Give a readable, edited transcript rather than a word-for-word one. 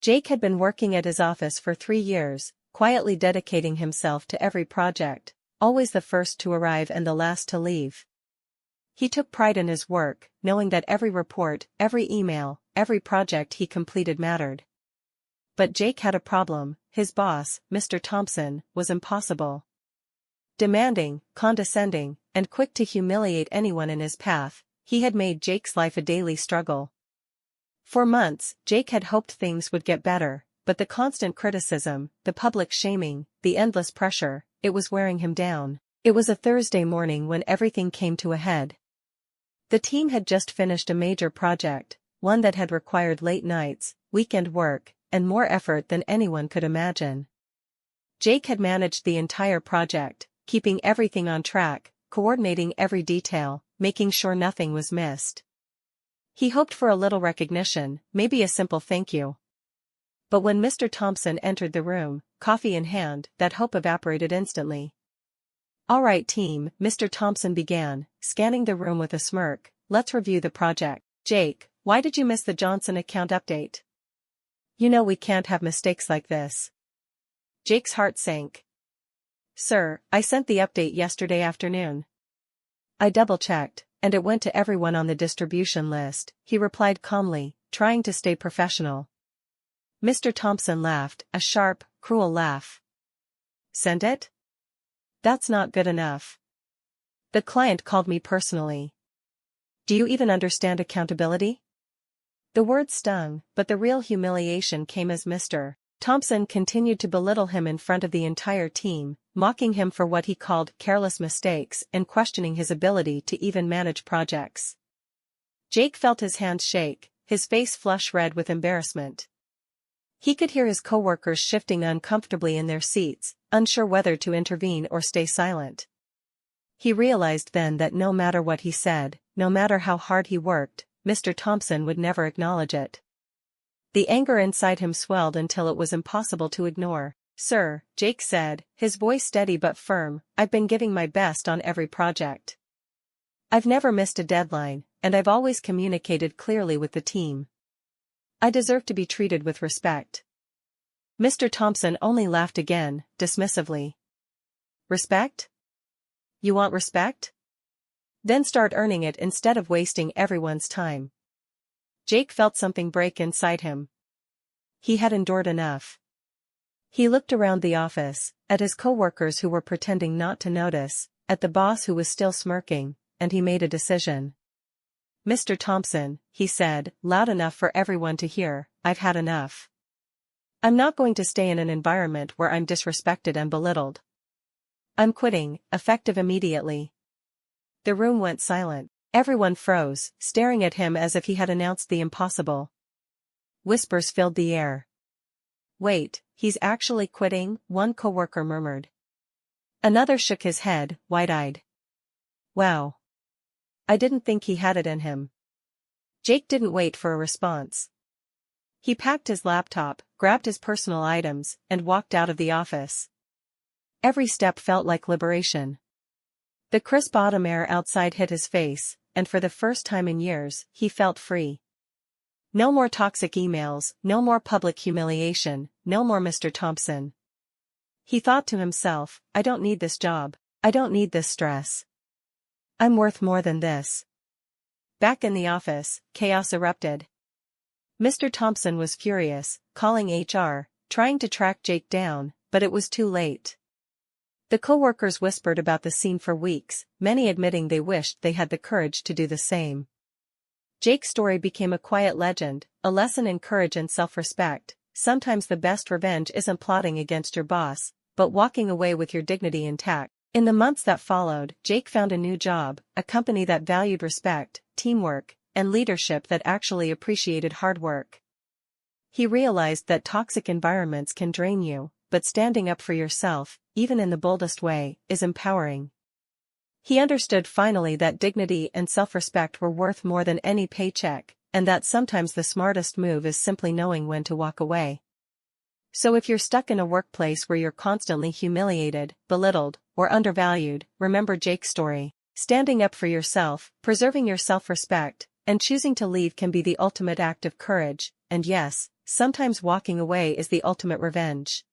Jake had been working at his office for 3 years, quietly dedicating himself to every project, always the first to arrive and the last to leave. He took pride in his work, knowing that every report, every email, every project he completed mattered. But Jake had a problem. His boss, Mr. Thompson, was impossible. Demanding, condescending, and quick to humiliate anyone in his path, he had made Jake's life a daily struggle. For months, Jake had hoped things would get better, but the constant criticism, the public shaming, the endless pressure, it was wearing him down. It was a Thursday morning when everything came to a head. The team had just finished a major project, one that had required late nights, weekend work, and more effort than anyone could imagine. Jake had managed the entire project, keeping everything on track, coordinating every detail, making sure nothing was missed. He hoped for a little recognition, maybe a simple thank you. But when Mr. Thompson entered the room, coffee in hand, that hope evaporated instantly. "All right, team," Mr. Thompson began, scanning the room with a smirk, "let's review the project. Jake, why did you miss the Johnson account update? You know we can't have mistakes like this." Jake's heart sank. "Sir, I sent the update yesterday afternoon. I double-checked, and it went to everyone on the distribution list," he replied calmly, trying to stay professional. Mr. Thompson laughed, a sharp, cruel laugh. "Send it? That's not good enough. The client called me personally. Do you even understand accountability?" The word stung, but the real humiliation came as Mr. Thompson continued to belittle him in front of the entire team, mocking him for what he called careless mistakes and questioning his ability to even manage projects. Jake felt his hands shake, his face flush red with embarrassment. He could hear his coworkers shifting uncomfortably in their seats, unsure whether to intervene or stay silent. He realized then that no matter what he said, no matter how hard he worked, Mr. Thompson would never acknowledge it. The anger inside him swelled until it was impossible to ignore. "Sir," Jake said, his voice steady but firm, "I've been giving my best on every project. I've never missed a deadline, and I've always communicated clearly with the team. I deserve to be treated with respect." Mr. Thompson only laughed again, dismissively. "Respect? You want respect? Then start earning it instead of wasting everyone's time." Jake felt something break inside him. He had endured enough. He looked around the office, at his coworkers who were pretending not to notice, at the boss who was still smirking, and he made a decision. "Mr. Thompson," he said, loud enough for everyone to hear, "I've had enough. I'm not going to stay in an environment where I'm disrespected and belittled. I'm quitting, effective immediately." The room went silent. Everyone froze, staring at him as if he had announced the impossible. Whispers filled the air. "Wait, he's actually quitting?" one coworker murmured. Another shook his head, wide-eyed. "Wow. I didn't think he had it in him." Jake didn't wait for a response. He packed his laptop, grabbed his personal items, and walked out of the office. Every step felt like liberation. The crisp autumn air outside hit his face, and for the first time in years, he felt free. No more toxic emails, no more public humiliation, no more Mr. Thompson. He thought to himself, "I don't need this job. I don't need this stress. I'm worth more than this." Back in the office, chaos erupted. Mr. Thompson was furious, calling HR, trying to track Jake down, but it was too late. The coworkers whispered about the scene for weeks, many admitting they wished they had the courage to do the same. Jake's story became a quiet legend, a lesson in courage and self-respect. Sometimes the best revenge isn't plotting against your boss, but walking away with your dignity intact. In the months that followed, Jake found a new job, a company that valued respect, teamwork, and leadership that actually appreciated hard work. He realized that toxic environments can drain you, but standing up for yourself, even in the boldest way, is empowering. He understood finally that dignity and self-respect were worth more than any paycheck, and that sometimes the smartest move is simply knowing when to walk away. So if you're stuck in a workplace where you're constantly humiliated, belittled, or undervalued, remember Jake's story. Standing up for yourself, preserving your self-respect, and choosing to leave can be the ultimate act of courage, and yes, Sometimes walking away is the ultimate revenge.